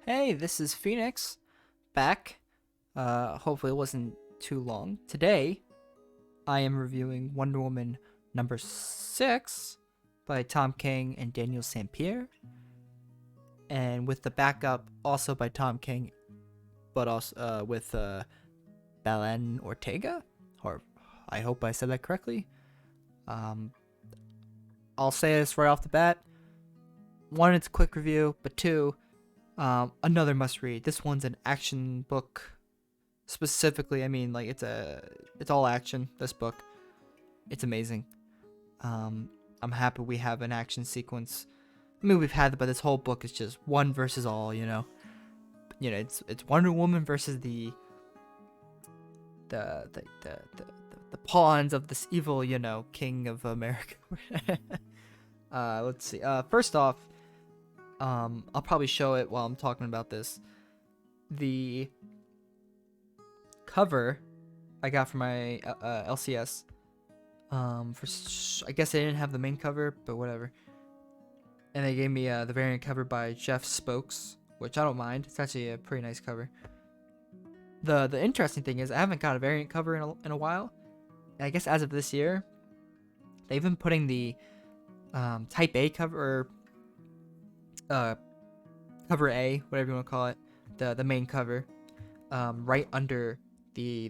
Hey, this is Phoenix back. Hopefully it wasn't too long. Today, I am reviewing Wonder Woman number 6 by Tom King and Daniel St. Pierre, and with the backup also by Tom King, but also with Belen Ortega, or I hope I said that correctly. Um, I'll say this right off the bat. One, it's a quick review, but two, another must read. This one's an action book. Specifically, I mean, like it's all action. This book, it's amazing. I'm happy we have an action sequence. I mean, we've had it, but this whole book is just one versus all. It's Wonder Woman versus the pawns of this evil, King of America. Let's see. First off, I'll probably show it while I'm talking about this. The cover I got from my LCS. I guess they didn't have the main cover, but whatever. And they gave me the variant cover by Jeff Spokes, which I don't mind. It's actually a pretty nice cover. The interesting thing is I haven't got a variant cover in a while. And I guess as of this year, they've been putting the Type A cover, cover A, whatever you want to call it, the main cover, right under the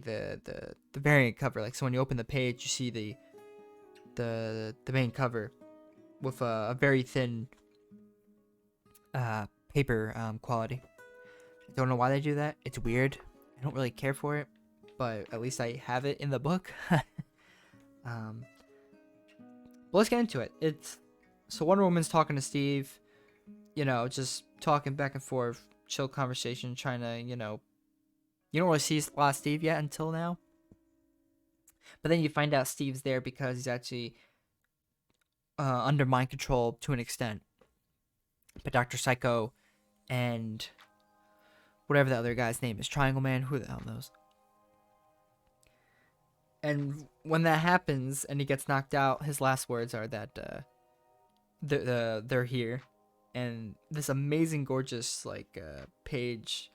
variant cover. Like, so when you open the page, you see the main cover with a very thin paper quality. I don't know why they do that. It's weird. I don't really care for it, but at least I have it in the book. But let's get into it. So Wonder Woman's talking to Steve, just talking back and forth, chill conversation, trying to, you don't really see a lot of Steve yet until now. But then you find out Steve's there because he's actually under mind control to an extent. But Dr. Psycho and whatever the other guy's name is, Triangle Man, who the hell knows? And when that happens and he gets knocked out, his last words are that they're here. And this amazing, gorgeous page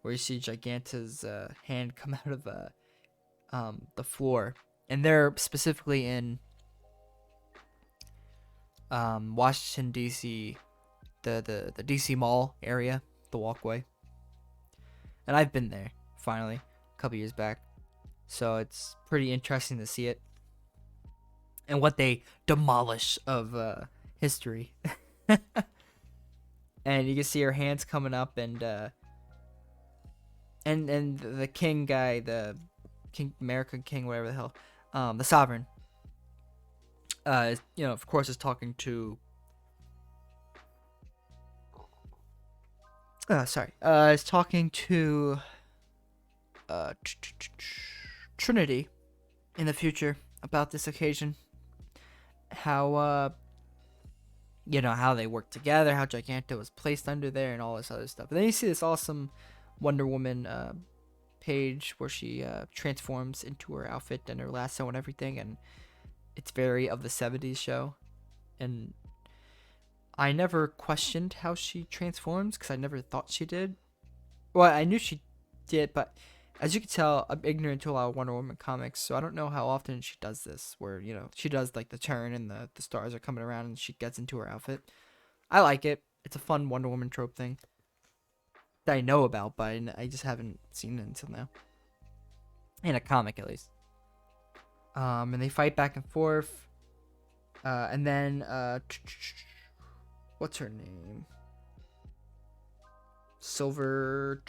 where you see Giganta's hand come out of the floor, and they're specifically in Washington D.C., the D.C. Mall area, the walkway. And I've been there finally a couple years back, so it's pretty interesting to see it and what they demolish of history. And you can see her hands coming up, and the king guy, the King, American King, whatever the hell, the sovereign, of course, is talking to is talking to Trinity in the future about this occasion, how how they work together, how Giganta was placed under there, and all this other stuff. And then you see this awesome Wonder Woman page where she transforms into her outfit and her lasso and everything, and it's very of the 70s show. And I never questioned how she transforms because I never thought she did. Well, I knew she did, but as you can tell, I'm ignorant to a lot of Wonder Woman comics, so I don't know how often she does this, where, she does like the turn and the stars are coming around and she gets into her outfit. I like it. It's a fun Wonder Woman trope thing that I know about, but I just haven't seen it until now. In a comic, at least. And they fight back and forth. And then, what's her name? Silver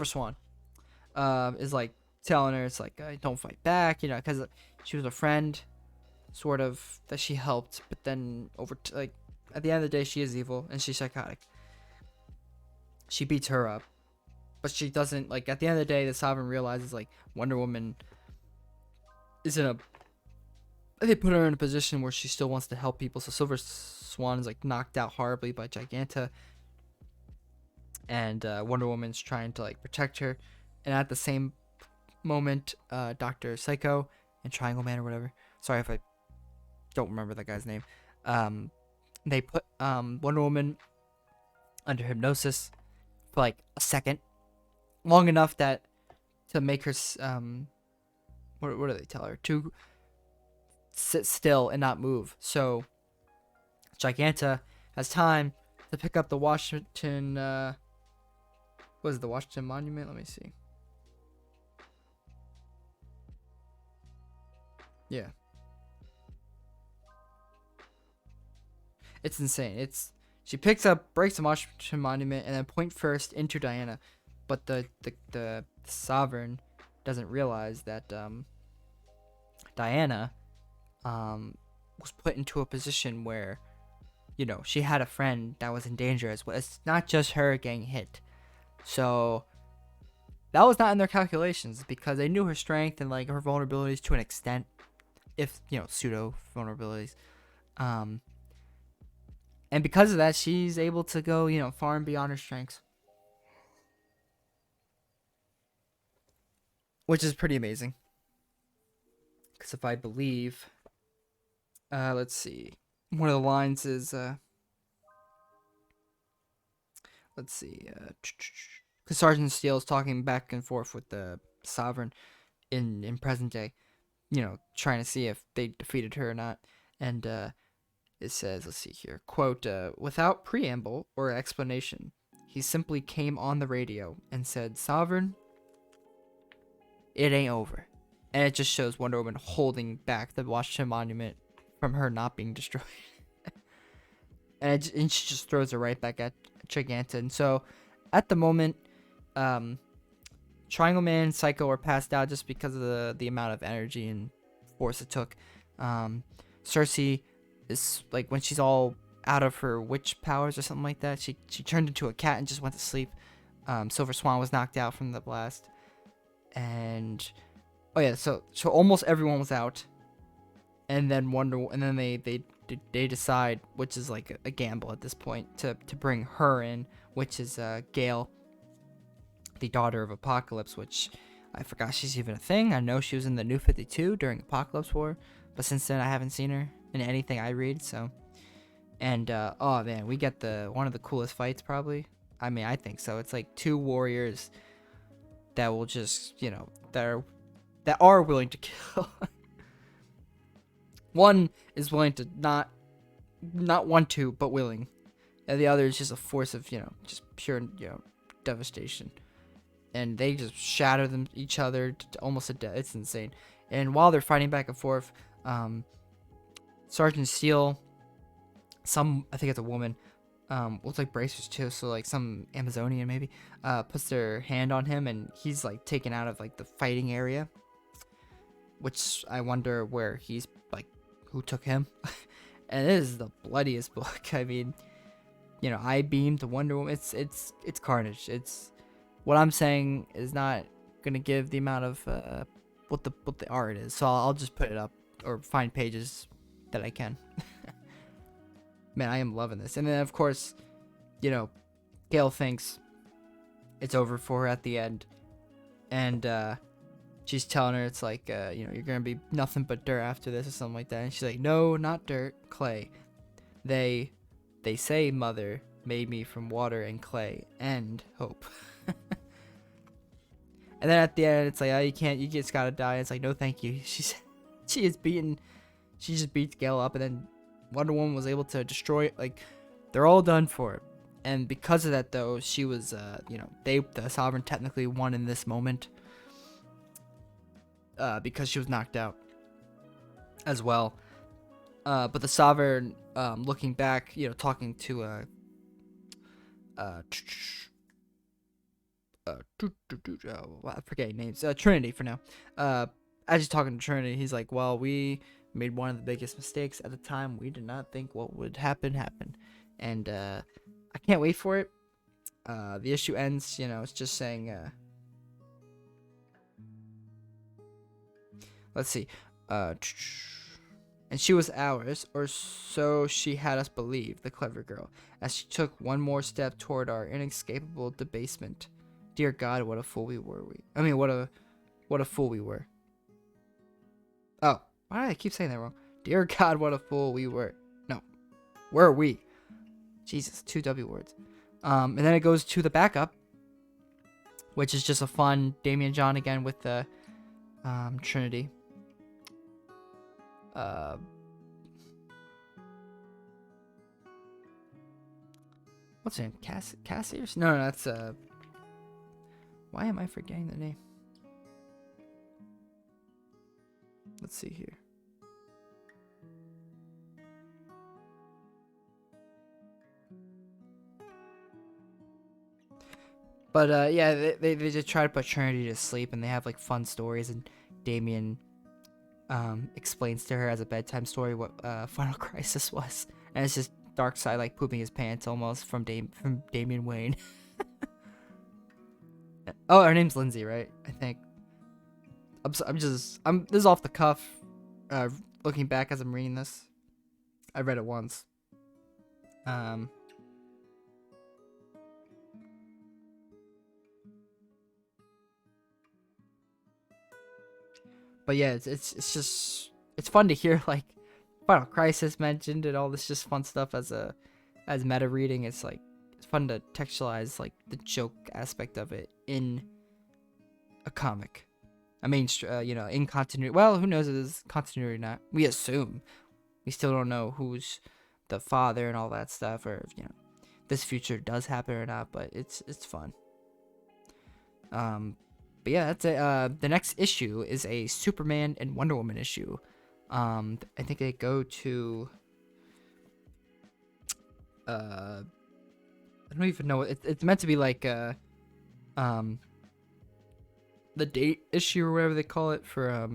Swan is like telling her, it's like, don't fight back, because she was a friend, sort of, that she helped, but then at the end of the day, she is evil and she's psychotic. She beats her up, but she doesn't, at the end of the day, the Sovereign realizes, Wonder Woman is they put her in a position where she still wants to help people, so Silver Swan is, knocked out horribly by Giganta, and Wonder Woman's trying to protect her, and at the same moment, Dr. Psycho and Triangle Man or whatever, sorry if I don't remember that guy's name, they put Wonder Woman under hypnosis for like a second, long enough that to make her what do they tell her to sit still and not move. So Giganta has time to pick up the Washington. What is it, the Washington Monument? Let me see. Yeah, it's insane. She breaks the Washington Monument, and then point first into Diana, but the Sovereign doesn't realize that Diana was put into a position where, she had a friend that was in danger as well. It's not just her getting hit. So that was not in their calculations because they knew her strength and like her vulnerabilities to an extent, if pseudo vulnerabilities. And because of that, she's able to go far and beyond her strengths, which is pretty amazing. Because if I believe, let's see, one of the lines is let's see, because Sergeant Steele is talking back and forth with the Sovereign in present day, trying to see if they defeated her or not. And it says, let's see here, quote, without preamble or explanation, he simply came on the radio and said, Sovereign, it ain't over. And it just shows Wonder Woman holding back the Washington Monument from her not being destroyed. and she just throws it right back at Giganta. And so, at the moment, Triangle Man and Psycho are passed out just because of the amount of energy and force it took. Cersei is, like, when she's all out of her witch powers or something like that, she turned into a cat and just went to sleep. Silver Swan was knocked out from the blast. And so almost everyone was out. And then they decide, which is like a gamble at this point, to bring her in, which is Grail, the daughter of Apocalypse, which I forgot she's even a thing. I know she was in the New 52 during Apocalypse War, but since then I haven't seen her in anything I read. So, and oh man, we get one of the coolest fights probably. I mean, I think so. It's like two warriors that will just that are willing to kill. One is willing to not want to, but willing, and the other is just a force of just pure devastation. And they just shatter each other to almost a death. It's insane. And while they're fighting back and forth, Sergeant Steele, I think it's a woman, looks like bracers too, so like some Amazonian maybe, puts their hand on him, and he's like taken out of like the fighting area, which I wonder where he's like, who took him. And it is the bloodiest book. I mean, I beamed the Wonder Woman. It's carnage. It's what I'm saying is not gonna give the amount of what the art is. So I'll just put it up or find pages that I can. Man, I am loving this. And then of course, Gail thinks it's over for her at the end, and she's telling her it's like you're gonna be nothing but dirt after this or something like that. And she's like, no, not dirt, clay. They say Mother made me from water and clay and hope. And then at the end, it's like, oh, you just gotta die. It's like, no, thank you. She just beats Gale up, and then Wonder Woman was able to destroy it. Like, they're all done for it. And because of that, though, she was, the Sovereign technically won in this moment, because she was knocked out as well. But the Sovereign, looking back, talking to I forget names. Trinity for now. As he's talking to Trinity, he's like, well, we made one of the biggest mistakes at the time. We did not think what would happen. And I can't wait for it. The issue ends, it's just saying, let's see, and she was ours, or so she had us believe, the clever girl, as she took one more step toward our inescapable debasement. Dear God, what a fool we were. What a fool we were. Oh, why did I keep saying that wrong? Dear God, what a fool we were. No, Where are we? Jesus, 2 W words. And then it goes to the backup, which is just a fun Damien John again with the Trinity. What's her name? Cassie? No, that's why am I forgetting the name? Let's see here. But yeah, they just try to put Trinity to sleep, and they have like fun stories, and Damien explains to her as a bedtime story what Final Crisis was, and it's just Darkseid like pooping his pants almost from Damian Wayne. Oh, her name's Lindsay, right? I think. This is off the cuff. Looking back as I'm reading this, I read it once. But yeah, it's fun to hear like Final Crisis mentioned and all this just fun stuff as meta reading. It's like it's fun to textualize like the joke aspect of it in a comic. I mean, in continuity. Well, who knows if it's continuity or not? We assume. We still don't know who's the father and all that stuff, or if, this future does happen or not. But it's fun. But yeah, that's it. The next issue is a Superman and Wonder Woman issue. I think they go to. I don't even know. It's meant to be like the date issue or whatever they call it for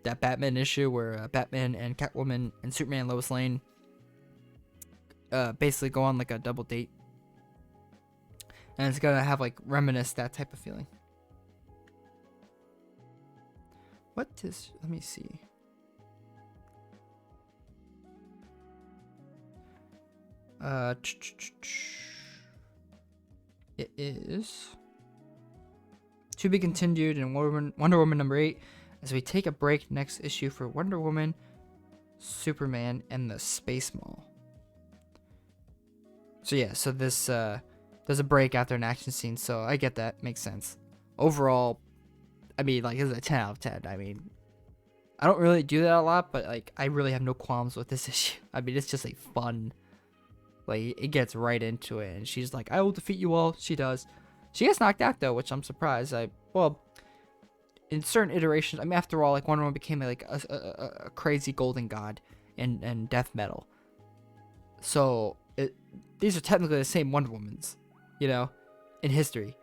that Batman issue where Batman and Catwoman and Superman and Lois Lane basically go on like a double date, and it's gonna have like reminisce that type of feeling. What is? Let me see. It is to be continued in Wonder Woman number 8 as we take a break next issue for Wonder Woman, Superman, and the Space Mall. So yeah, so this there's a break after an action scene, so I get that, makes sense. Overall, I mean, like, it's a 10 out of 10. I mean, I don't really do that a lot, but like, I really have no qualms with this issue. I mean, it's just a fun, like, it gets right into it, and she's like, I will defeat you all. She does. She gets knocked out though, which I'm surprised. In certain iterations, I mean, after all, like, Wonder Woman became like a crazy golden god in death metal. So these are technically the same Wonder Womans, in history,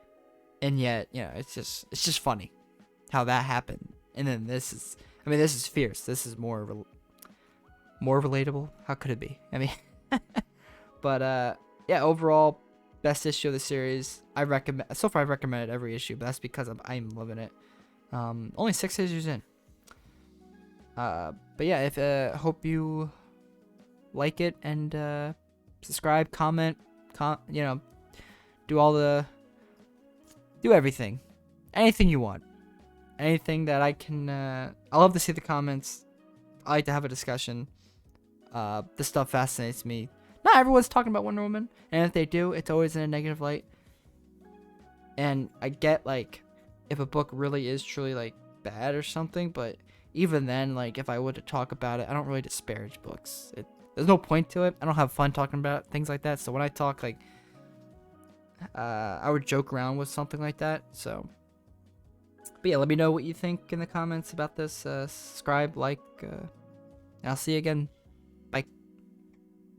and yet, it's just funny how that happened. And then this is fierce. This is more relatable. How could it be? I mean, but yeah, overall, best issue of the series. I recommend. So far, I've recommended every issue, but that's because I'm loving it. Only 6 issues in. But yeah, if hope you like it and subscribe, comment, do everything, anything you want, anything that I can. I love to see the comments. I like to have a discussion. This stuff fascinates me. Not everyone's talking about Wonder Woman, and if they do, it's always in a negative light. And I get, like, if a book really is truly, like, bad or something, but even then, like, if I were to talk about it, I don't really disparage books. There's no point to it. I don't have fun talking about things like that, so when I talk, like, I would joke around with something like that, so. But yeah, let me know what you think in the comments about this. Subscribe, like, and I'll see you again. Bye.